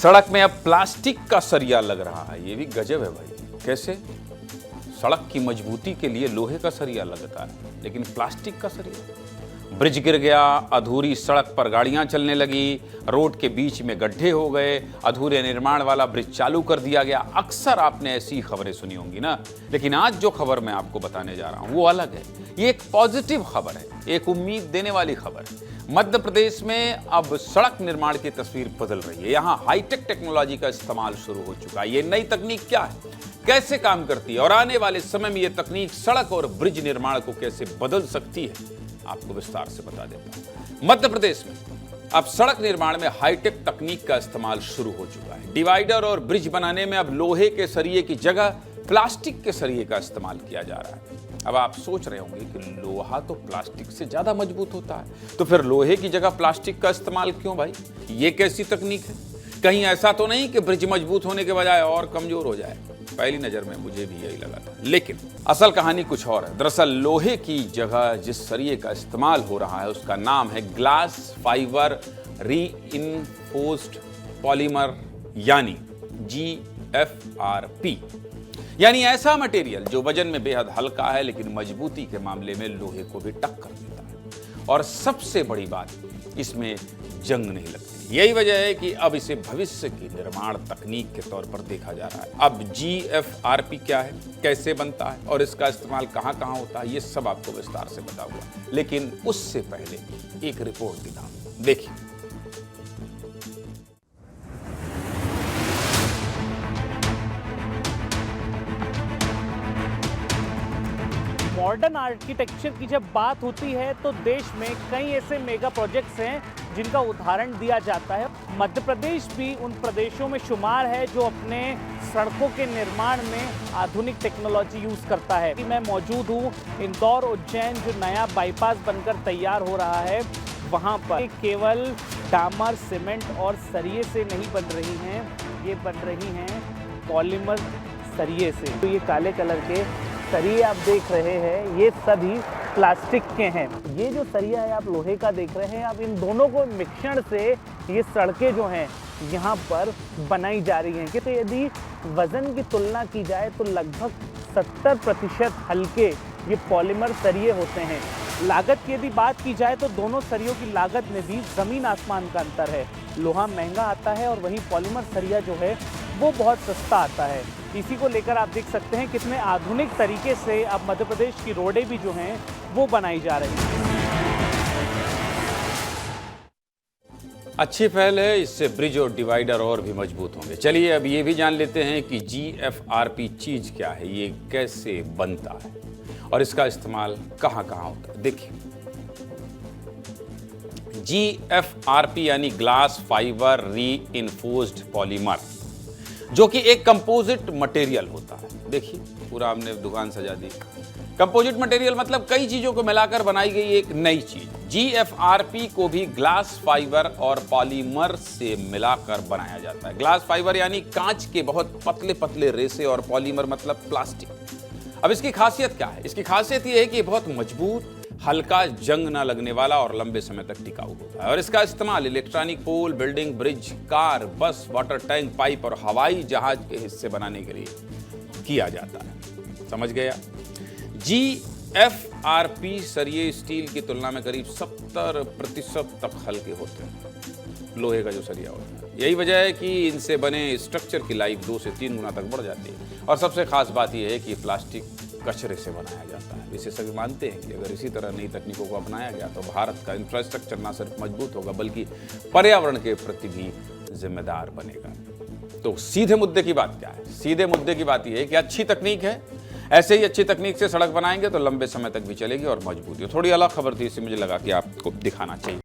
सड़क में अब प्लास्टिक का सरिया लग रहा है। ये भी गजब है भाई। कैसे? सड़क की मजबूती के लिए लोहे का सरिया लगता है, लेकिन प्लास्टिक का सरिया। ब्रिज गिर गया, अधूरी सड़क पर गाड़ियां चलने लगी, रोड के बीच में गड्ढे हो गए, अधूरे निर्माण वाला ब्रिज चालू कर दिया गया। अक्सर आपने ऐसी खबरें सुनी होंगी ना, लेकिन आज जो खबर मैं आपको बताने जा रहा हूं वो अलग है। ये एक पॉजिटिव खबर है, एक उम्मीद देने वाली खबर है। मध्य प्रदेश में अब सड़क निर्माण की तस्वीर बदल रही है। यहाँ हाईटेक टेक्नोलॉजी का इस्तेमाल शुरू हो चुका है। ये नई तकनीक क्या है, कैसे काम करती है और आने वाले समय में ये तकनीक सड़क और ब्रिज निर्माण को कैसे बदल सकती है, आपको विस्तार से बता देता हूं। मध्य प्रदेश में अब सड़क निर्माण में हाईटेक तकनीक का इस्तेमाल शुरू हो चुका है। डिवाइडर और ब्रिज बनाने में अब लोहे के सरिये की जगह प्लास्टिक के सरिये का इस्तेमाल किया जा रहा है। अब आप सोच रहे होंगे कि लोहा तो प्लास्टिक से ज्यादा मजबूत होता है, तो फिर लोहे की जगह प्लास्टिक का इस्तेमाल क्यों भाई? ये कैसी तकनीक है? कहीं ऐसा तो नहीं कि ब्रिज मजबूत होने के बजाय और कमजोर हो जाए? पहली नजर में मुझे भी यही लगा था, लेकिन असल कहानी कुछ और है। दरअसल लोहे की जगह जिस सरिये का इस्तेमाल हो रहा है उसका नाम है ग्लास फाइबर रीइंफोर्स्ड पॉलीमर, यानी GFRP। यानी ऐसा मटेरियल जो वजन में बेहद हल्का है लेकिन मजबूती के मामले में लोहे को भी टक्कर देता है। और सबसे बड़ी बात, इसमें जंग नहीं लगती। यही वजह है कि अब इसे भविष्य की निर्माण तकनीक के तौर पर देखा जा रहा है। अब GFRP क्या है, कैसे बनता है और इसका इस्तेमाल कहां कहां होता है, ये सब आपको विस्तार से बताऊंगा। लेकिन उससे पहले एक रिपोर्ट दिखाऊं, देखिए। मॉडर्न आर्किटेक्चर की जब बात होती है तो देश में कई ऐसे मेगा प्रोजेक्ट्स हैं जिनका उदाहरण दिया जाता है। मध्य प्रदेश भी उन प्रदेशों में शुमार है जो अपने सड़कों के निर्माण में आधुनिक टेक्नोलॉजी यूज़ करता है। मैं मौजूद हूँ इंदौर उज्जैन जो नया बाईपास बनकर तैयार हो रहा है, वहाँ पर केवल डामर, सीमेंट और सरिये से नहीं बन रही हैं, ये बन रही हैं पॉलीमर सरिये से। तो ये काले कलर के सरिये आप देख रहे हैं, ये सभी प्लास्टिक के हैं। ये जो सरिया है आप लोहे का देख रहे हैं, आप इन दोनों को मिश्रण से ये सड़कें जो हैं यहाँ पर बनाई जा रही हैं। कि तो यदि वज़न की तुलना की जाए तो लगभग 70% हल्के ये पॉलीमर सरिये होते हैं। लागत की यदि बात की जाए तो दोनों सरियों की लागत में भी ज़मीन आसमान का अंतर है। लोहा महंगा आता है और वहीं पॉलीमर सरिया जो है वो बहुत सस्ता आता है। इसी को लेकर आप देख सकते हैं कितने आधुनिक तरीके से अब मध्य प्रदेश की रोडें भी जो हैं वो बनाई जा रही हैं। अच्छी पहल है, इससे ब्रिज और डिवाइडर और भी मजबूत होंगे। चलिए अब ये भी जान लेते हैं कि GFRP चीज क्या है, ये कैसे बनता है और इसका इस्तेमाल कहां कहां होता है। देखिए, GFRP यानी ग्लास फाइबर रीइंफोर्स्ड पॉलीमर, जो कि एक कंपोजिट मटेरियल होता है। देखिए पूरा हमने दुकान सजा दी। कंपोजिट मटेरियल मतलब कई चीजों को मिलाकर बनाई गई एक नई चीज। GFRP को भी ग्लास फाइबर और पॉलीमर से मिलाकर बनाया जाता है। ग्लास फाइबर यानी कांच के बहुत पतले पतले रेसे और पॉलीमर मतलब प्लास्टिक। अब इसकी खासियत क्या है? इसकी खासियत यह है कि ये बहुत मजबूत, हल्का, जंग ना लगने वाला और लंबे समय तक टिकाऊ होता है। और इसका इस्तेमाल इलेक्ट्रॉनिक पोल, बिल्डिंग, ब्रिज, कार, बस, वाटर टैंक, पाइप और हवाई जहाज के हिस्से बनाने के लिए किया जाता है। समझ गया? GFRP सरिये स्टील की तुलना में करीब 70% तक हल्के होते हैं, लोहे का जो सरिया होता है। यही वजह है कि इनसे बने स्ट्रक्चर की लाइफ 2 से 3 गुना तक बढ़ जाती है। और सबसे खास बात यह है कि प्लास्टिक कचरे से बनाया जाता है। इसे सभी मानते हैं कि अगर इसी तरह नई तकनीकों को अपनाया गया तो भारत का इंफ्रास्ट्रक्चर ना सिर्फ मजबूत होगा बल्कि पर्यावरण के प्रति भी जिम्मेदार बनेगा। तो सीधे मुद्दे की बात क्या है? सीधे मुद्दे की बात यह है कि अच्छी तकनीक है, ऐसे ही अच्छी तकनीक से सड़क बनाएंगे तो लंबे समय तक भी चलेगी और मजबूत है। थोड़ी अलग खबर थी, इससे मुझे लगा कि आपको दिखाना चाहिए।